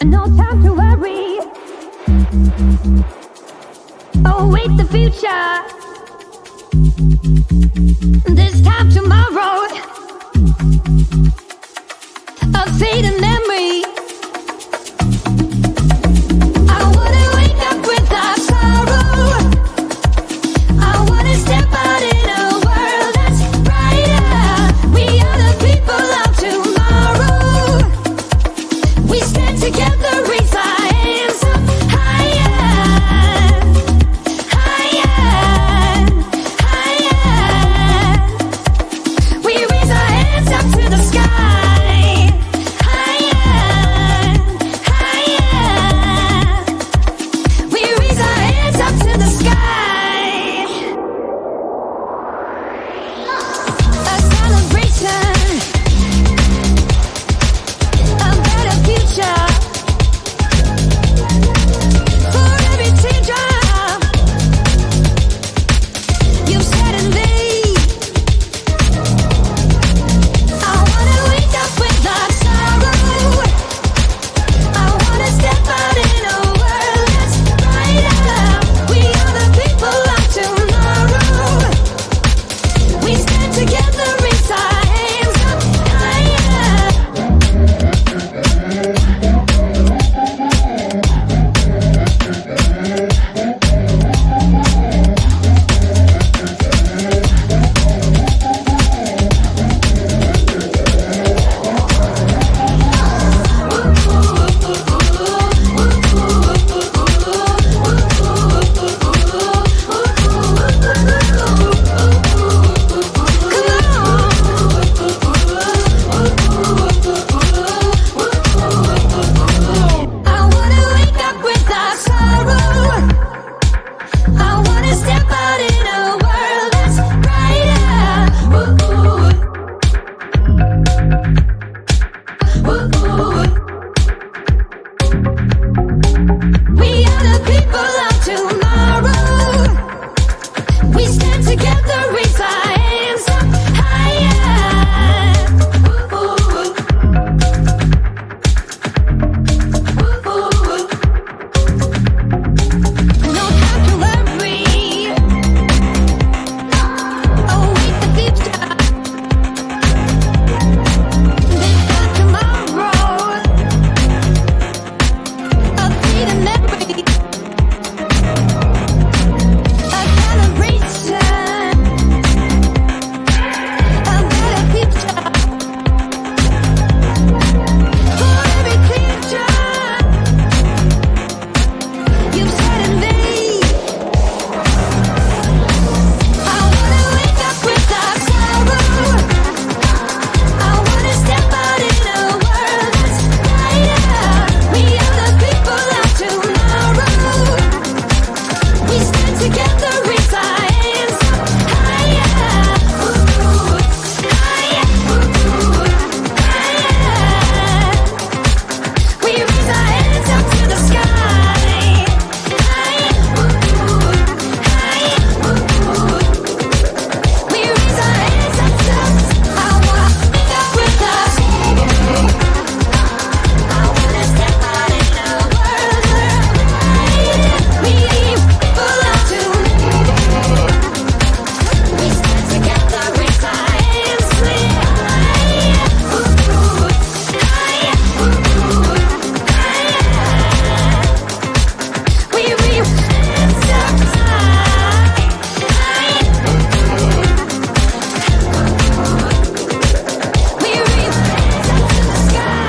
No time to worry. Await the future. This time tomorrow. A fading memory. I wanna wake up without sorrow. I wanna step out in a world that's brighter. We are the people of tomorrow. We stand together, raise our hands up higher, higher, higher. We raise our hands up to the sky, higher, higher. We raise our hands up to the sky. A celebration, a better future. For every teardrop you've shed in me, I wanna wake up without sorrow. I wanna step out in a world that's brighter. We are the people of tomorrow. We stand together, raise our hands up higher. I wanna wake up without sorrow. I wanna step out in a world that's brighter. We are the people of tomorrow. We stand together, raise our hands up higher. No time to worry. Await the future. This time tomorrow. A fleeting memory. A celebration. A better future. For every teardrop you've shed in me, I wanna wake up without sorrow. I wanna step out in a world that's brighter. We are the people of tomorrow. We stand together, raise our hands up higher, higher, higher. We raise our hands up to the sky, higher, higher. We raise our hands up to I wanna wake up without sorrow. I wanna step out in a world brighter. We people of tomorrow. We stand together, raise our hands higher, higher, higher. We raise our hands up high, higher. We raise our hands up to the sky.